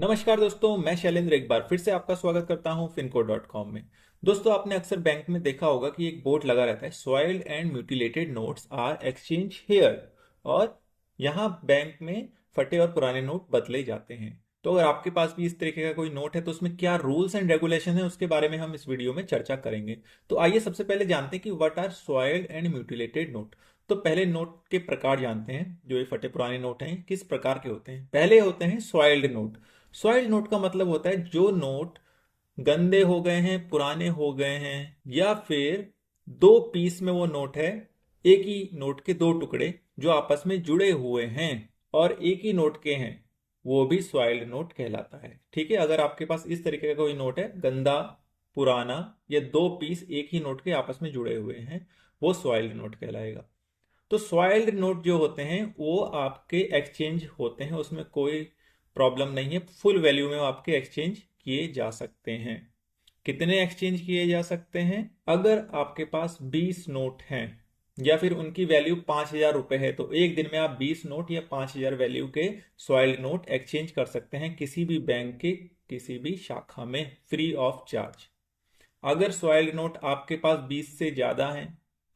नमस्कार दोस्तों, मैं शैलेंद्र एक बार फिर से आपका स्वागत करता हूं finco.com में। दोस्तों, आपने अक्सर बैंक में देखा होगा कि एक बोर्ड लगा रहता है, soiled and mutilated notes are exchange here. और यहाँ बैंक में फटे और पुराने नोट बदले जाते हैं। तो अगर आपके पास भी इस तरीके का कोई नोट है तो उसमें क्या रूल्स एंड रेगुलेशन है, उसके बारे में हम इस वीडियो में चर्चा करेंगे। तो आइए सबसे पहले जानते हैं कि what are soiled and mutilated note. तो पहले नोट के प्रकार जानते हैं। जो ये फटे पुराने नोट हैं किस प्रकार के होते हैं। पहले होते हैं सॉइल्ड नोट। सॉइल्ड नोट का मतलब होता है जो नोट गंदे हो गए हैं, पुराने हो गए हैं, या फिर दो पीस में वो नोट है, एक ही नोट के दो टुकड़े जो आपस में जुड़े हुए हैं और एक ही नोट के हैं, वो भी सॉइल्ड नोट कहलाता है। ठीक है, अगर आपके पास इस तरीके का कोई नोट है, गंदा, पुराना, या दो पीस एक ही नोट के आपस में जुड़े हुए हैं, वो सॉइल्ड नोट कहलाएगा। तो सॉइल्ड नोट जो होते हैं वो आपके एक्सचेंज होते हैं, उसमें कोई प्रॉब्लम नहीं है। फुल वैल्यू में वो आपके एक्सचेंज किए जा सकते हैं। कितने एक्सचेंज किए जा सकते हैं? अगर आपके पास 20 नोट हैं या फिर उनकी वैल्यू 5,000 रुपए है तो एक दिन में आप 20 नोट या 5,000 वैल्यू के सॉइल्ड नोट एक्सचेंज कर सकते हैं किसी भी बैंक के किसी भी शाखा में, फ्री ऑफ चार्ज। अगर सॉइल्ड नोट आपके पास 20 से ज्यादा है,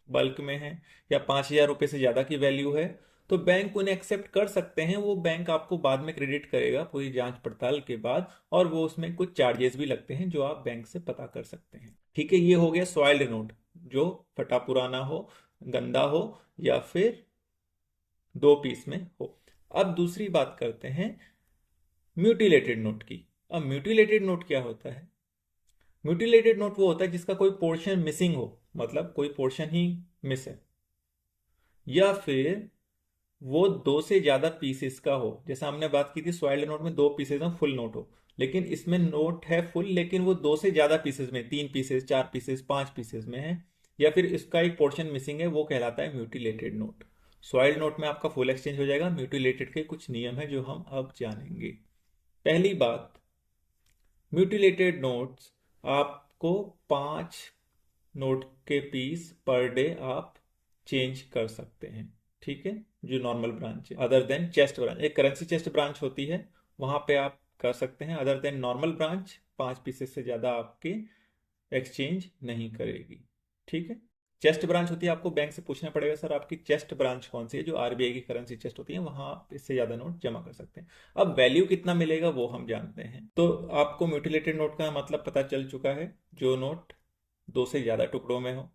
बल्क में है, या 5,000 रुपए से ज्यादा की वैल्यू है, तो बैंक उन्हें एक्सेप्ट कर सकते हैं। वो बैंक आपको बाद में क्रेडिट करेगा पूरी जांच पड़ताल के बाद, और वो उसमें कुछ चार्जेस भी लगते हैं जो आप बैंक से पता कर सकते हैं। ठीक है, ये हो गया सॉइल्ड नोट, जो फटा पुराना हो, गंदा हो, या फिर दो पीस में हो। अब दूसरी बात करते हैं म्यूटिलेटेड नोट की। अब म्यूटिलेटेड नोट क्या होता है? म्यूटिलेटेड नोट वो होता है जिसका कोई पोर्शन मिसिंग हो, मतलब कोई पोर्शन ही मिस है, या फिर वो दो से ज्यादा पीसेस का हो। जैसा हमने बात की थी, सॉइल्ड नोट में दो पीसेस में फुल नोट हो, लेकिन इसमें नोट है फुल, लेकिन वो दो से ज्यादा पीसेस में, 3 पीसेस, 4 पीसेस, 5 पीसेस में है, या फिर इसका एक पोर्शन मिसिंग है, वो कहलाता है म्यूटिलेटेड नोट। सॉइल्ड नोट में आपका फुल एक्सचेंज हो जाएगा। म्यूटिलेटेड के कुछ नियम है जो हम अब जानेंगे। पहली बात, म्यूटिलेटेड नोट्स आपको 5 नोट के पीस पर डे आप चेंज कर सकते हैं। ठीक है, जो नॉर्मल ब्रांच है, अदर देन चेस्ट ब्रांच, एक करेंसी चेस्ट ब्रांच होती है, वहां पे आप कर सकते हैं। Other than normal branch 5 pieces से ज्यादा आपके एक्सचेंज नहीं करेगी। ठीक है, चेस्ट ब्रांच होती है, आपको बैंक से पूछना पड़ेगा सर आपकी चेस्ट ब्रांच कौन सी है। जो आरबीआई की करेंसी चेस्ट होती है वहां आप इससे ज्यादा नोट जमा कर सकते हैं। अब वैल्यू कितना मिलेगा वो हम जानते हैं। तो आपको म्यूटिलेटेड नोट का मतलब पता चल चुका है, जो नोट दो से ज्यादा टुकड़ों में हो।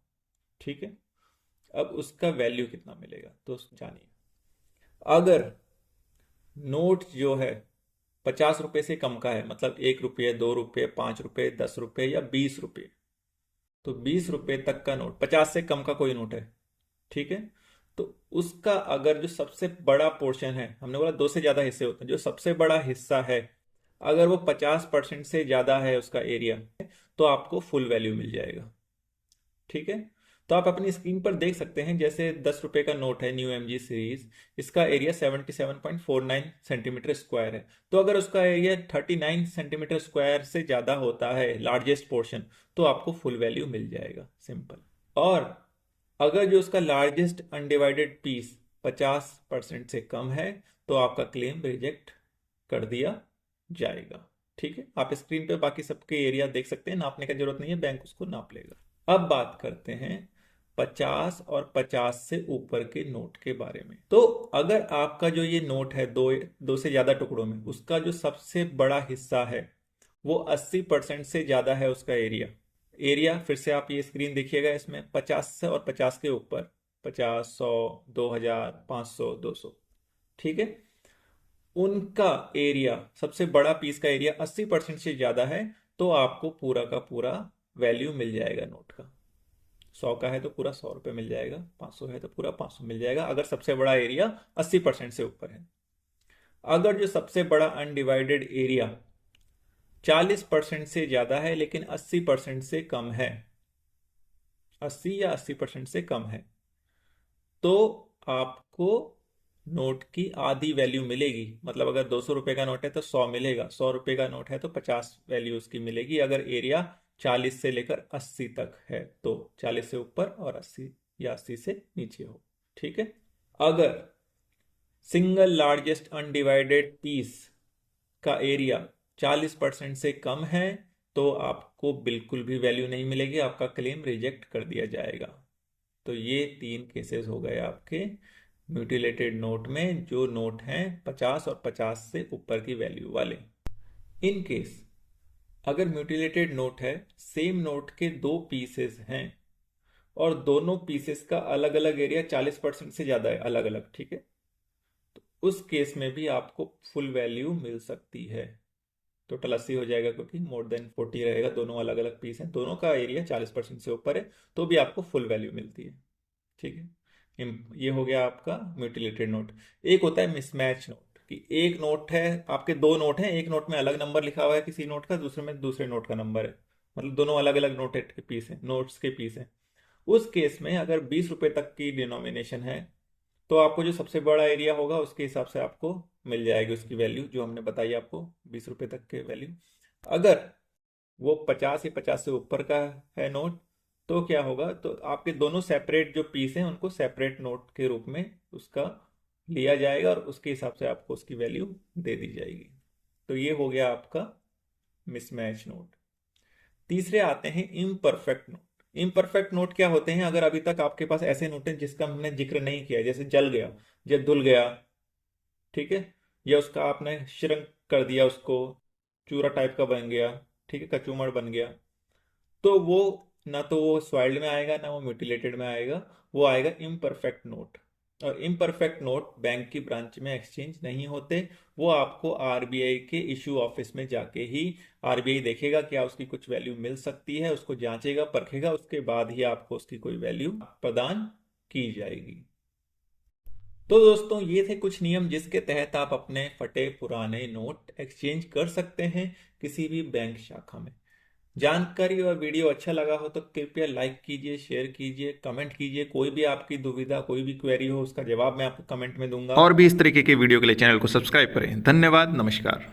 ठीक है, अब उसका वैल्यू कितना मिलेगा तो जानिए। अगर नोट जो है 50 रुपए से कम का है, मतलब 1 रुपये, 2 रुपये, 5 रुपये, 10 रुपये या 20 रुपये, तो 20 रुपये तक का नोट, 50 से कम का कोई नोट है, ठीक है, तो उसका अगर जो सबसे बड़ा पोर्शन है, हमने बोला दो से ज्यादा हिस्से होते हैं, जो सबसे बड़ा हिस्सा है, अगर वो 50% से ज्यादा है उसका एरिया, तो आपको फुल वैल्यू मिल जाएगा। ठीक है, तो आप अपनी स्क्रीन पर देख सकते हैं, जैसे 10 रुपए का नोट है, न्यू एमजी सीरीज, इसका एरिया 77.49 सेंटीमीटर स्क्वायर है। तो अगर उसका एरिया 39 सेंटीमीटर स्क्वायर से ज्यादा होता है, लार्जेस्ट पोर्शन, तो आपको फुल वैल्यू मिल जाएगा, सिंपल। और अगर जो उसका लार्जेस्ट अनडिवाइडेड पीस 50% से कम है, तो आपका क्लेम रिजेक्ट कर दिया जाएगा। ठीक है, आप स्क्रीन पे बाकी सबके एरिया देख सकते हैं, नापने की जरूरत नहीं है, बैंक उसको नाप लेगा। अब बात करते हैं 50 और 50 से ऊपर के नोट के बारे में। तो अगर आपका जो ये नोट है दो से ज्यादा टुकड़ों में, उसका जो सबसे बड़ा हिस्सा है वो 80% से ज्यादा है उसका एरिया। एरिया फिर से आप ये स्क्रीन देखिएगा, इसमें 50 से और 50 के ऊपर, 50, 100, 2,000, 500, 200, ठीक है, उनका एरिया, सबसे बड़ा पीस का एरिया 80% से ज्यादा है, तो आपको पूरा का पूरा वैल्यू मिल जाएगा नोट का। 100 का है तो पूरा 100 रुपये मिल जाएगा, 500 है तो पूरा 500 मिल जाएगा, अगर सबसे बड़ा एरिया 80% से ऊपर है। अगर जो सबसे बड़ा अनडिवाइडेड एरिया 40% से ज्यादा है लेकिन 80% से कम है, 80 या 80% से कम है, तो आपको नोट की आधी वैल्यू मिलेगी। मतलब अगर 200 रुपए का नोट है तो 100 मिलेगा, 100 रुपए का नोट है तो 50 वैल्यू उसकी मिलेगी, अगर एरिया 40 से लेकर 80 तक है तो। 40 से ऊपर और 80 या 80 से नीचे हो। ठीक है, अगर सिंगल लार्जेस्ट अनडिवाइडेड पीस का एरिया 40% से कम है तो आपको बिल्कुल भी वैल्यू नहीं मिलेगी, आपका क्लेम रिजेक्ट कर दिया जाएगा। तो ये 3 केसेस हो गए आपके म्यूटिलेटेड नोट में, जो नोट हैं 50 और 50 से ऊपर की वैल्यू वाले। इन केस अगर म्यूटिलेटेड नोट है, सेम नोट के 2 पीसेस हैं और दोनों पीसेस का अलग अलग एरिया 40% से ज्यादा है, अलग अलग, ठीक है, तो उस केस में भी आपको फुल वैल्यू मिल सकती है। टोटल 80 हो जाएगा क्योंकि मोर देन 40 रहेगा, दोनों अलग अलग पीस हैं, दोनों का एरिया 40% से ऊपर है, तो भी आपको फुल वैल्यू मिलती है। ठीक है, ये हो गया आपका म्यूटिलेटेड नोट। एक होता है मिसमैच नोट, कि एक नोट है, आपके 2 नोट हैं, एक नोट में अलग नंबर लिखा हुआ है किसी नोट का, दूसरे में दूसरे नोट का नंबर है, मतलब दोनों अलग अलग नोटेड के पीस हैं, नोट्स के पीस हैं। उस केस में अगर 20 रुपए तक की डिनोमिनेशन है तो आपको जो सबसे बड़ा एरिया होगा उसके हिसाब से आपको मिल जाएगी उसकी वैल्यू, जो हमने बताई आपको 20 रुपए तक के वैल्यू। अगर वो 50 या 50 से ऊपर का है नोट, तो क्या होगा, तो आपके दोनों सेपरेट जो पीस हैं उनको सेपरेट नोट के रूप में उसका लिया जाएगा और उसके हिसाब से आपको उसकी वैल्यू दे दी जाएगी। तो ये हो गया आपका मिसमैच नोट। तीसरे आते हैं इम्परफेक्ट नोट। इम्परफेक्ट नोट क्या होते हैं, अगर अभी तक आपके पास ऐसे नोट हैं जिसका हमने जिक्र नहीं किया, जैसे जल गया या धुल गया, ठीक है, या उसका आपने श्रंक कर दिया, उसको चूरा टाइप का बन गया, ठीक है, कचूमड़ बन गया, तो वो ना तो वो सॉइल्ड में आएगा ना वो म्यूटिलेटेड में आएगा, वो आएगा इम्परफेक्ट नोट। और इम्परफेक्ट नोट बैंक की ब्रांच में एक्सचेंज नहीं होते, वो आपको आरबीआई के इशू ऑफिस में जाके ही आरबीआई देखेगा क्या उसकी कुछ वैल्यू मिल सकती है, उसको जांचेगा परखेगा, उसके बाद ही आपको उसकी कोई वैल्यू प्रदान की जाएगी। तो दोस्तों ये थे कुछ नियम जिसके तहत आप अपने फटे पुराने नोट एक्सचेंज कर सकते हैं किसी भी बैंक शाखा में। जानकारी और वीडियो अच्छा लगा हो तो कृपया लाइक कीजिए, शेयर कीजिए, कमेंट कीजिए। कोई भी आपकी दुविधा, कोई भी क्वेरी हो, उसका जवाब मैं आपको कमेंट में दूंगा। और भी इस तरीके के वीडियो के लिए चैनल को सब्सक्राइब करें। धन्यवाद, नमस्कार।